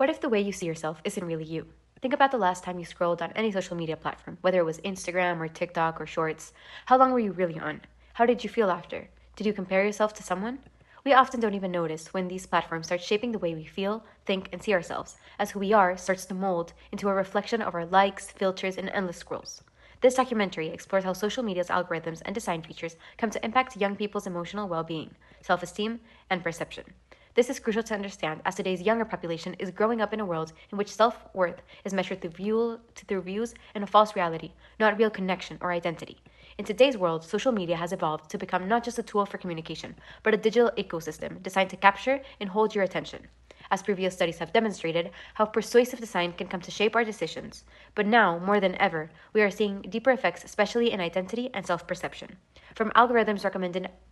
What if the way you see yourself isn't really you? Think about the last time you scrolled on any social media platform, whether it was Instagram or TikTok or Shorts. How long were you really on? How did you feel after? Did you compare yourself to someone? We often don't even notice when these platforms start shaping the way we feel, think, and see ourselves, as who we are starts to mold into a reflection of our likes, filters, and endless scrolls. This documentary explores how social media's algorithms and design features come to impact young people's emotional well being, self esteem, and perception. This is crucial to understand as today's younger population is growing up in a world in which self worth is measured through views and a false reality, not real connection or identity. In today's world, social media has evolved to become not just a tool for communication, but a digital ecosystem designed to capture and hold your attention. As previous studies have demonstrated, how persuasive design can come to shape our decisions. But now, more than ever, we are seeing deeper effects, especially in identity and self perception. From algorithms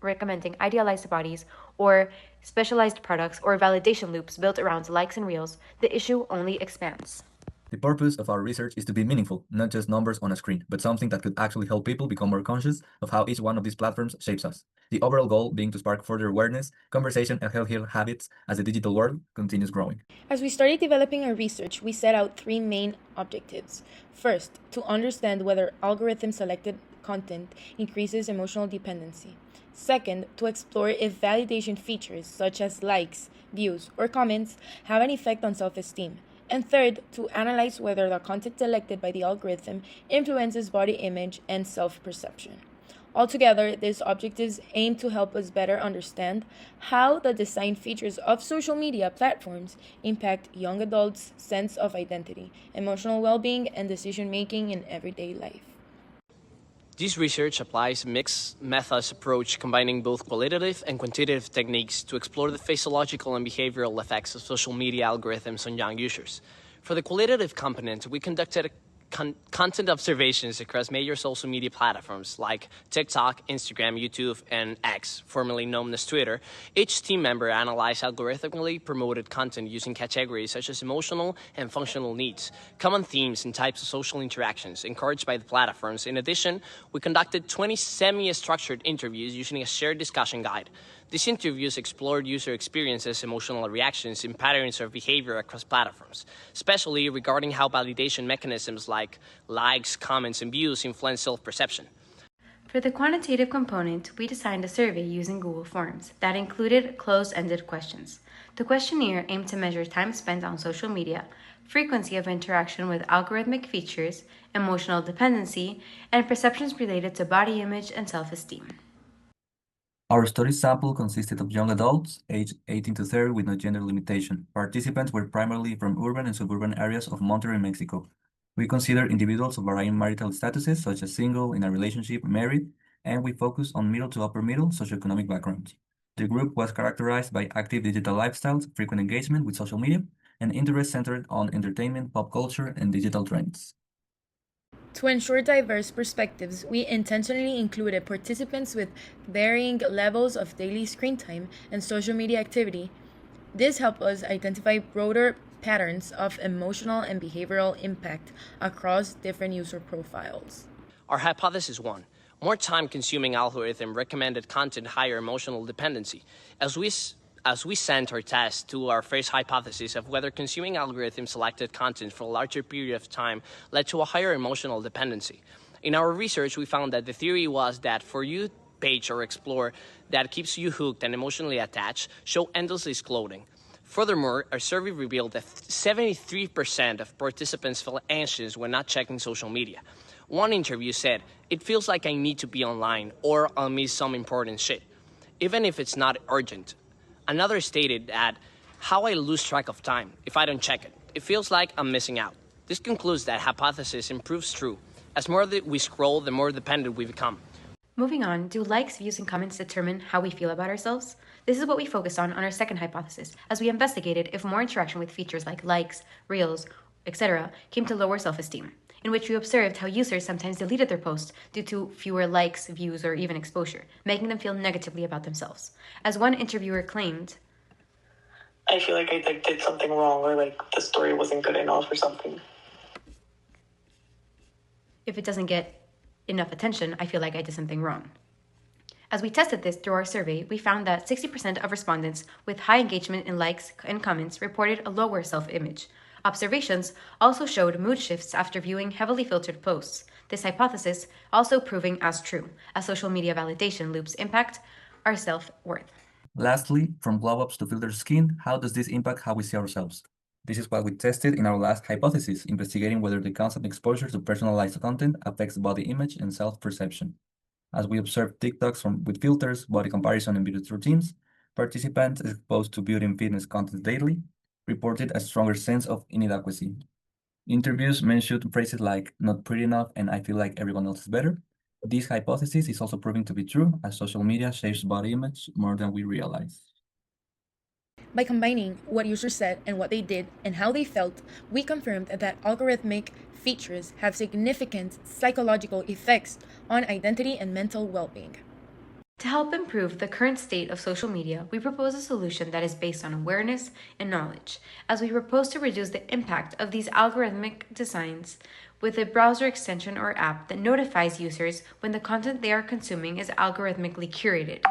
recommending idealized bodies or specialized products or validation loops built around likes and reels, the issue only expands. The purpose of our research is to be meaningful, not just numbers on a screen, but something that could actually help people become more conscious of how each one of these platforms shapes us. The overall goal being to spark further awareness, conversation, and healthier habits as the digital world continues growing. As we started developing our research, we set out three main objectives. First, to understand whether algorithm selected content increases emotional dependency. Second, to explore if validation features such as likes, views, or comments have an effect on self esteem. And third, to analyze whether the content selected by the algorithm influences body image and self perception. Altogether, these objectives aim to help us better understand how the design features of social media platforms impact young adults' sense of identity, emotional well being, and decision making in everyday life. This research applies a mixed methods approach combining both qualitative and quantitative techniques to explore the physiological and behavioral effects of social media algorithms on young users. For the qualitative component, we conducted content observations across major social media platforms like TikTok, Instagram, YouTube, and X, formerly known as Twitter. Each team member analyzed algorithmically promoted content using categories such as emotional and functional needs, common themes, and types of social interactions encouraged by the platforms. In addition, we conducted 20 semi-structured interviews using a shared discussion guide. These interviews explored user experiences, emotional reactions, and patterns of behavior across platforms, especially regarding how validation mechanisms like likes, comments, and views influence self-perception. For the quantitative component, we designed a survey using Google Forms that included closed-ended questions. The questionnaire aimed to measure time spent on social media, frequency of interaction with algorithmic features, emotional dependency, and perceptions related to body image and self-esteem. Our study sample consisted of young adults, aged 18 to 30, with no gender limitation. Participants were primarily from urban and suburban areas of Monterrey, Mexico. We considered individuals of varying marital statuses, such as single, in a relationship, married, and we focused on middle to upper middle socioeconomic backgrounds. The group was characterized by active digital lifestyles, frequent engagement with social media, and interest centered on entertainment, pop culture, and digital trends. To ensure diverse perspectives, we intentionally included participants with varying levels of daily screen time and social media activity. This helped us identify broader patterns of emotional and behavioral impact across different user profiles. Our hypothesis 1. More time-consuming algorithm recommended content higher emotional dependency. As we sent our test to our first hypothesis of whether consuming algorithm-selected content for a larger period of time led to a higher emotional dependency. In our research, we found that the theory was that For You page or Explore that keeps you hooked and emotionally attached show endlessly scrolling. Furthermore, our survey revealed that 73% of participants felt anxious when not checking social media. One interview said, "It feels like I need to be online or I'll miss some important shit, even if it's not urgent." Another stated that, "How I lose track of time if I don't check it. It feels like I'm missing out." This concludes that hypothesis proves true. As more that we scroll, the more dependent we become. Moving on, do likes, views, and comments determine how we feel about ourselves? This is what we focused on our second hypothesis, as we investigated if more interaction with features like likes, reels, etc. came to lower self-esteem, in which we observed how users sometimes deleted their posts due to fewer likes, views, or even exposure, making them feel negatively about themselves. As one interviewer claimed, I feel like I did something wrong, or like the story wasn't good enough or something. "If it doesn't get enough attention, I feel like I did something wrong." As we tested this through our survey, we found that 60% of respondents with high engagement in likes and comments reported a lower self-image. Observations also showed mood shifts after viewing heavily filtered posts. This hypothesis also proving as true, as social media validation loops impact our self-worth. Lastly, from glow-ups to filtered skin, how does this impact how we see ourselves? This is what we tested in our last hypothesis, investigating whether the constant exposure to personalized content affects body image and self-perception. As we observed TikToks with filters, body comparison, and beauty routines, participants exposed to beauty and fitness content daily reported a stronger sense of inadequacy. Interviews mentioned phrases like not pretty enough and I feel like everyone else is better. This hypothesis is also proving to be true as social media shapes body image more than we realize. By combining what users said and what they did and how they felt, we confirmed that algorithmic features have significant psychological effects on identity and mental well-being. To help improve the current state of social media, we propose a solution that is based on awareness and knowledge, as we propose to reduce the impact of these algorithmic designs with a browser extension or app that notifies users when the content they are consuming is algorithmically curated.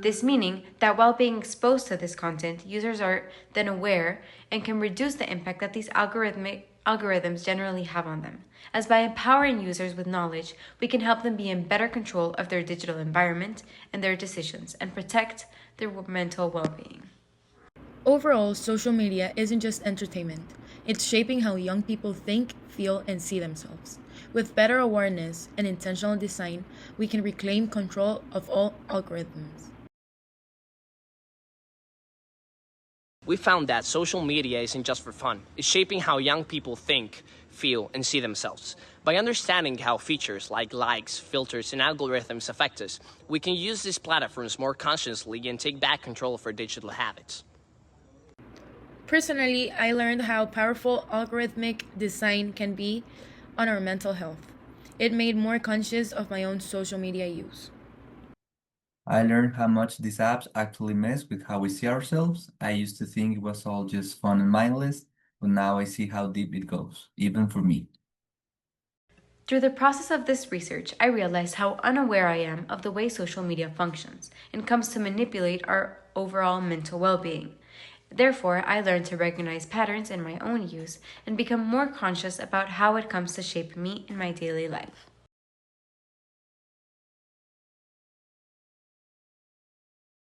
This meaning that while being exposed to this content, users are then aware and can reduce the impact that these algorithms generally have on them. As by empowering users with knowledge, we can help them be in better control of their digital environment and their decisions and protect their mental well-being. Overall, social media isn't just entertainment. It's shaping how young people think, feel, and see themselves. With better awareness and intentional design, we can reclaim control of all algorithms. We found that social media isn't just for fun. It's shaping how young people think, feel, and see themselves. By understanding how features like likes, filters, and algorithms affect us, we can use these platforms more consciously and take back control of our digital habits. Personally, I learned how powerful algorithmic design can be on our mental health. It made me more conscious of my own social media use. I learned how much these apps actually mess with how we see ourselves. I used to think it was all just fun and mindless, but now I see how deep it goes, even for me. Through the process of this research, I realized how unaware I am of the way social media functions and comes to manipulate our overall mental well-being. Therefore, I learned to recognize patterns in my own use and become more conscious about how it comes to shape me in my daily life.